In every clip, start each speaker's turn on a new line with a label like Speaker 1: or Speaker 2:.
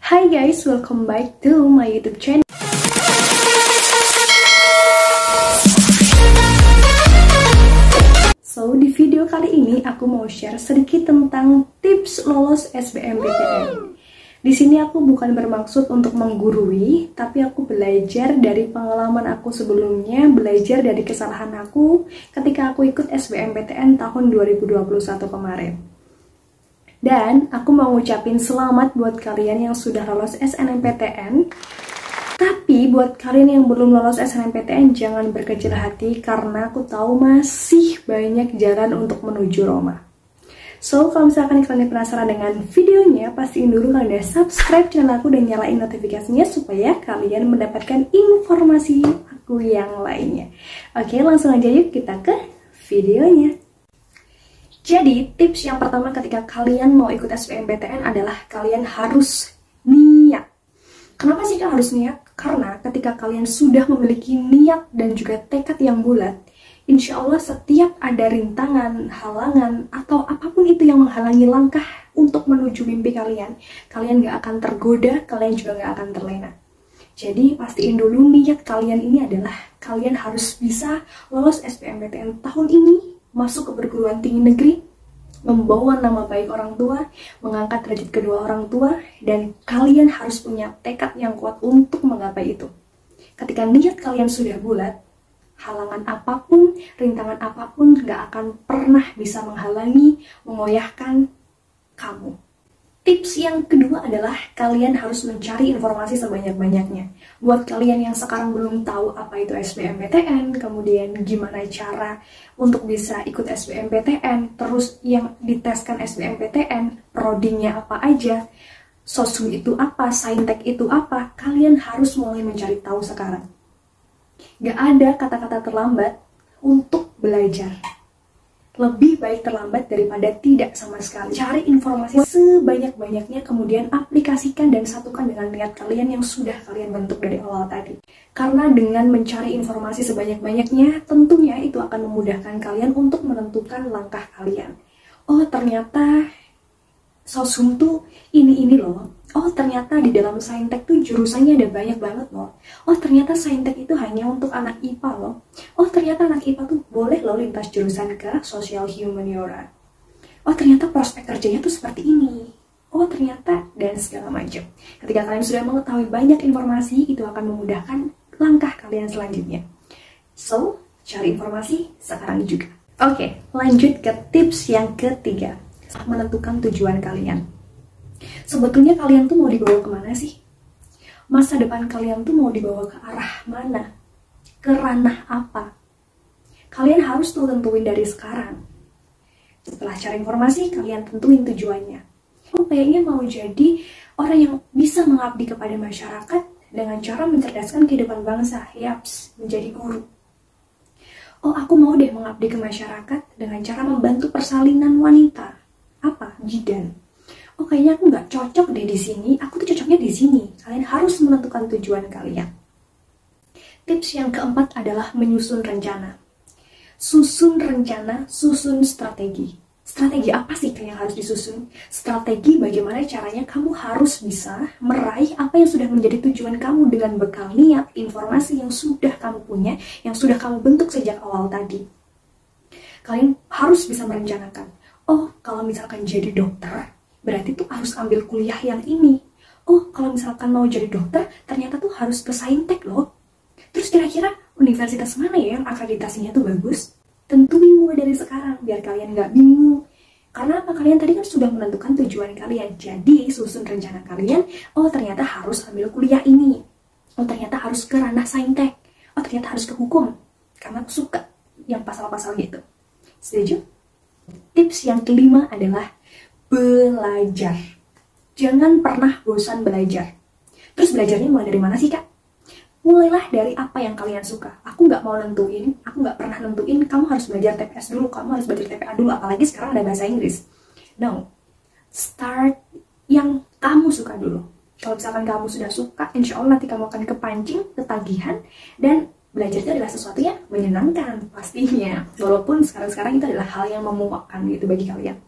Speaker 1: Hi guys, welcome back to my YouTube channel. So, di video kali ini aku mau share sedikit tentang tips lolos SBMPTN. Di sini aku bukan bermaksud untuk menggurui, tapi aku belajar dari pengalaman aku sebelumnya, belajar dari kesalahan aku ketika aku ikut SBMPTN tahun 2021 kemarin. Dan aku mau ngucapin selamat buat kalian yang sudah lolos SNMPTN. Tapi buat kalian yang belum lolos SNMPTN jangan berkecil hati karena aku tahu masih banyak jalan untuk menuju Roma. So, kalau misalkan kalian penasaran dengan videonya, pastiin dulu kalian udah subscribe channel aku dan nyalain notifikasinya supaya kalian mendapatkan informasi aku yang lainnya. Oke, langsung aja yuk kita ke videonya. Jadi, tips yang pertama ketika kalian mau ikut SBMPTN adalah kalian harus niat. Kenapa sih kalian harus niat? Karena ketika kalian sudah memiliki niat dan juga tekad yang bulat, insya Allah setiap ada rintangan, halangan, atau apapun itu yang menghalangi langkah untuk menuju mimpi kalian, kalian gak akan tergoda, kalian juga gak akan terlena. Jadi, pastiin dulu niat kalian ini adalah kalian harus bisa lolos SBMPTN tahun ini, masuk ke perguruan tinggi negeri, membawa nama baik orang tua, mengangkat derajat kedua orang tua, dan kalian harus punya tekad yang kuat untuk menggapai itu. Ketika niat kalian sudah bulat, halangan apapun, rintangan apapun gak akan pernah bisa menghalangi, mengoyahkan kamu. Tips yang kedua adalah kalian harus mencari informasi sebanyak-banyaknya. Buat kalian yang sekarang belum tahu apa itu SBMPTN, kemudian gimana cara untuk bisa ikut SBMPTN, terus yang diteskan SBMPTN, prodinya apa aja, sosum itu apa, saintek itu apa, kalian harus mulai mencari tahu sekarang. Gak ada kata-kata terlambat untuk belajar. Lebih baik terlambat daripada tidak sama sekali. Cari informasi sebanyak-banyaknya, kemudian aplikasikan dan satukan dengan niat kalian yang sudah kalian bentuk dari awal tadi. Karena dengan mencari informasi sebanyak-banyaknya, tentunya itu akan memudahkan kalian untuk menentukan langkah kalian. Oh, ternyata sosum tuh ini loh. Oh, ternyata di dalam saintek tuh jurusannya ada banyak banget loh. Oh, ternyata saintek itu hanya untuk anak IPA loh. Oh, ternyata anak IPA tuh boleh loh lintas jurusan ke social humaniora. Oh, ternyata prospek kerjanya tuh seperti ini. Oh, ternyata, dan segala macam. Ketika kalian sudah mengetahui banyak informasi, itu akan memudahkan langkah kalian selanjutnya. So, cari informasi sekarang juga. Oke, lanjut ke tips yang ketiga. Menentukan tujuan kalian. Sebetulnya kalian tuh mau dibawa kemana sih? Masa depan kalian tuh mau dibawa ke arah mana? Ke ranah apa? Kalian harus tuh tentuin dari sekarang. Setelah cari informasi, kalian tentuin tujuannya. Oh, kayaknya mau jadi orang yang bisa mengabdi kepada masyarakat dengan cara mencerdaskan kehidupan bangsa. Yaps, menjadi guru. Oh, aku mau deh mengabdi ke masyarakat dengan cara membantu persalinan wanita. Apa? Bidan. Oh, kayaknya aku nggak cocok deh di sini, aku tuh cocoknya di sini. Kalian harus menentukan tujuan kalian. Tips yang keempat adalah menyusun rencana. Susun rencana, susun strategi. Strategi apa sih yang harus disusun? Strategi bagaimana caranya kamu harus bisa meraih apa yang sudah menjadi tujuan kamu dengan bekal niat, informasi yang sudah kamu punya, yang sudah kamu bentuk sejak awal tadi. Kalian harus bisa merencanakan. Oh, kalau misalkan jadi dokter, berarti tuh harus ambil kuliah yang ini. Oh, kalau misalkan mau jadi dokter, ternyata tuh harus ke saintek loh. Terus kira-kira universitas mana ya yang akreditasinya tuh bagus? Tentuin mulai dari sekarang, biar kalian nggak bingung. Karena apa? Kalian tadi kan sudah menentukan tujuan kalian. Jadi, susun rencana kalian, oh ternyata harus ambil kuliah ini. Oh, ternyata harus ke ranah saintek. Oh, ternyata harus ke hukum. Karena aku suka yang pasal-pasal gitu. Setuju? Tips yang kelima adalah belajar. Jangan pernah bosan belajar. Terus belajarnya mulai dari mana sih, Kak? Mulailah dari apa yang kalian suka. Aku nggak mau nentuin, aku nggak pernah nentuin kamu harus belajar TPS dulu, kamu harus belajar TPA dulu, apalagi sekarang ada bahasa Inggris. No. Start yang kamu suka dulu. Kalau misalkan kamu sudah suka, insya Allah nanti kamu akan kepancing, ketagihan, dan belajar itu adalah sesuatu yang menyenangkan pastinya. Walaupun sekarang-sekarang itu adalah hal yang memuakkan gitu bagi kalian.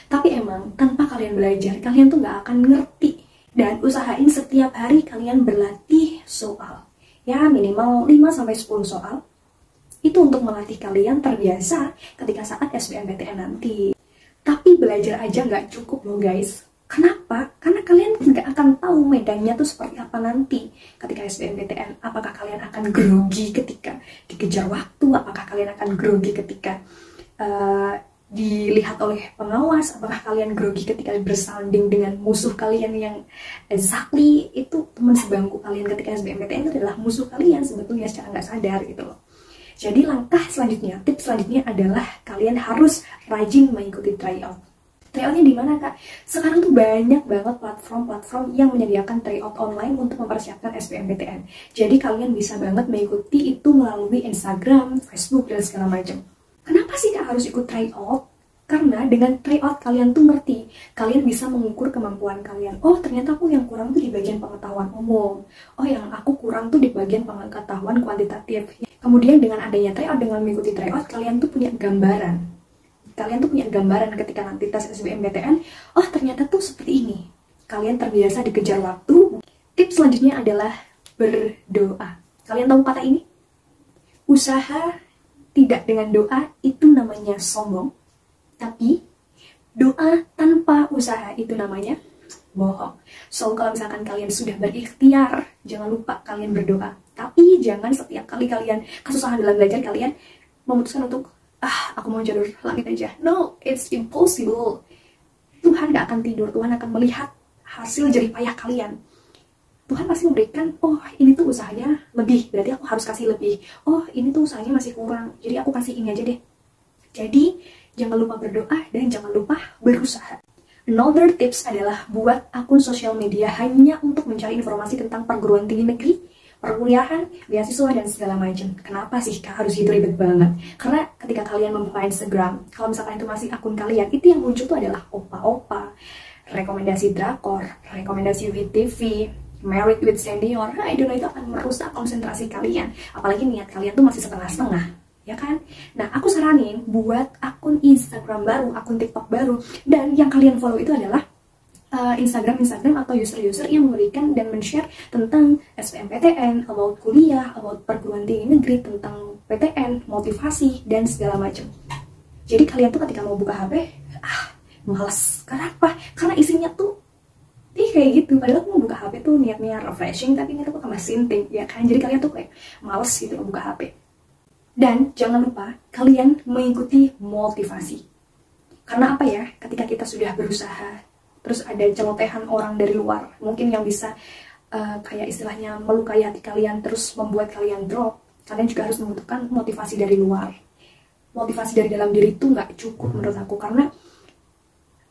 Speaker 1: Tapi emang tanpa kalian belajar, kalian tuh gak akan ngerti Dan usahain setiap hari kalian berlatih soal. Ya minimal 5-10 soal. Itu untuk melatih kalian terbiasa ketika saat SBMPTN nanti. Tapi belajar aja nggak cukup loh guys. Kenapa? Karena kalian nggak akan tahu medannya tuh seperti apa nanti ketika SBMPTN. Apakah kalian akan grogi ketika dikejar waktu? Apakah kalian akan grogi ketika dilihat oleh pengawas? Apakah kalian grogi ketika bersanding dengan musuh kalian yang exactly itu teman sebangku kalian ketika SBMPTN itu adalah musuh kalian sebetulnya secara nggak sadar gitu loh. Jadi langkah selanjutnya, tips selanjutnya adalah kalian harus rajin mengikuti tryout. Tryoutnya di mana kak? Sekarang tuh banyak banget platform-platform yang menyediakan tryout online untuk mempersiapkan SBMPTN. Jadi kalian bisa banget mengikuti itu melalui Instagram, Facebook, dan segala macam. Kenapa sih kak harus ikut tryout? Karena dengan tryout kalian tuh ngerti, kalian bisa mengukur kemampuan kalian. Oh ternyata aku yang kurang tuh di bagian pengetahuan umum. Oh yang aku kurang tuh di bagian pengetahuan kuantitatif. Kemudian dengan adanya tryout, dengan mengikuti tryout, kalian tuh punya gambaran. Kalian tuh punya gambaran ketika nanti tes SBMPTN, oh ternyata tuh seperti ini. Kalian terbiasa dikejar waktu. Tips selanjutnya adalah berdoa. Kalian tahu kata ini? Usaha tidak dengan doa itu namanya sombong. Tapi doa tanpa usaha itu namanya bohong. So kalau misalkan kalian sudah berikhtiar, jangan lupa kalian berdoa. Tapi jangan setiap kali kalian kesusahan dalam belajar kalian memutuskan untuk aku mau jalur langit aja. No, it's impossible. Tuhan gak akan tidur, Tuhan akan melihat hasil jerih payah kalian. Tuhan pasti memberikan, oh ini tuh usahanya lebih, berarti aku harus kasih lebih. Oh ini tuh usahanya masih kurang, jadi aku kasih ini aja deh. Jadi jangan lupa berdoa dan jangan lupa berusaha. Another tips adalah buat akun sosial media hanya untuk mencari informasi tentang perguruan tinggi negeri, perkuliahan, beasiswa, dan segala macam. Kenapa sih kak harus gitu ribet banget? Karena ketika kalian membuka Instagram, kalau misalkan itu masih akun kalian, itu yang muncul tuh adalah opa-opa, rekomendasi drakor, rekomendasi WTV, married with senior. Nah, itu akan merusak konsentrasi kalian. Apalagi niat kalian tuh masih setengah-setengah. Ya kan? Nah, aku saranin buat akun Instagram baru, akun TikTok baru, dan yang kalian follow itu adalah Instagram atau user-user yang memberikan dan men-share tentang SBMPTN, about kuliah, about perguruan tinggi negeri, tentang PTN, motivasi, dan segala macam. Jadi kalian tuh ketika mau buka HP, males. Kenapa? Karena isinya tuh kayak gitu. Padahal aku mau buka HP tuh niatnya refreshing, tapi ini tuh tambah sinting, ya kan? Jadi kalian tuh kayak males gitu buka HP. Dan jangan lupa kalian mengikuti motivasi. Karena apa ya, ketika kita sudah berusaha, terus ada celotehan orang dari luar, mungkin yang bisa kayak istilahnya melukai hati kalian, terus membuat kalian drop, kalian juga harus membutuhkan motivasi dari luar. Motivasi dari dalam diri itu nggak cukup menurut aku, karena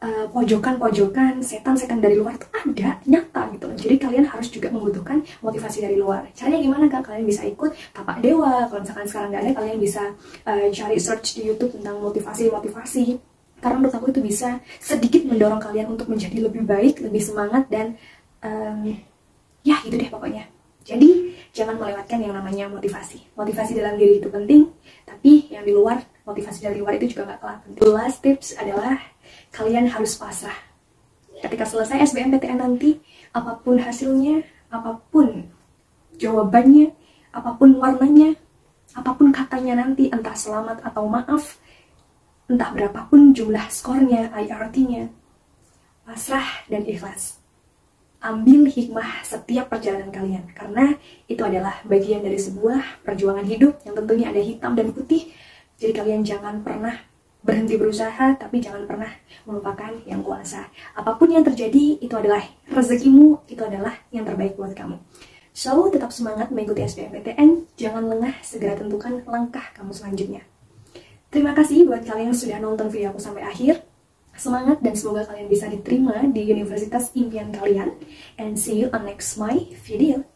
Speaker 1: pojokan-pojokan, setan-setan dari luar itu ada, nyata gitu. Jadi kalian harus juga membutuhkan motivasi dari luar. Caranya gimana kak? Kalian bisa ikut tapak dewa. Kalau misalkan sekarang nggak ada, kalian bisa cari search di YouTube tentang motivasi. Karena menurut aku itu bisa sedikit mendorong kalian untuk menjadi lebih baik, lebih semangat, dan ya itu deh pokoknya. Jadi jangan melewatkan yang namanya motivasi. Motivasi dalam diri itu penting, tapi yang di luar, motivasi dari luar itu juga nggak kalah penting. Last tips adalah kalian harus pasrah. Ketika selesai SBMPTN nanti, apapun hasilnya, apapun jawabannya, apapun warnanya, apapun katanya nanti, entah selamat atau maaf, entah berapapun jumlah skornya, IRT-nya, pasrah dan ikhlas. Ambil hikmah setiap perjalanan kalian, karena itu adalah bagian dari sebuah perjuangan hidup yang tentunya ada hitam dan putih. Jadi kalian jangan pernah berhenti berusaha, tapi jangan pernah melupakan yang kuasa. Apapun yang terjadi, itu adalah rezekimu, itu adalah yang terbaik buat kamu. So, tetap semangat mengikuti SBMPTN, jangan lengah, segera tentukan langkah kamu selanjutnya. Terima kasih buat kalian yang sudah nonton video aku sampai akhir. Semangat dan semoga kalian bisa diterima di universitas impian kalian. And see you on next my video.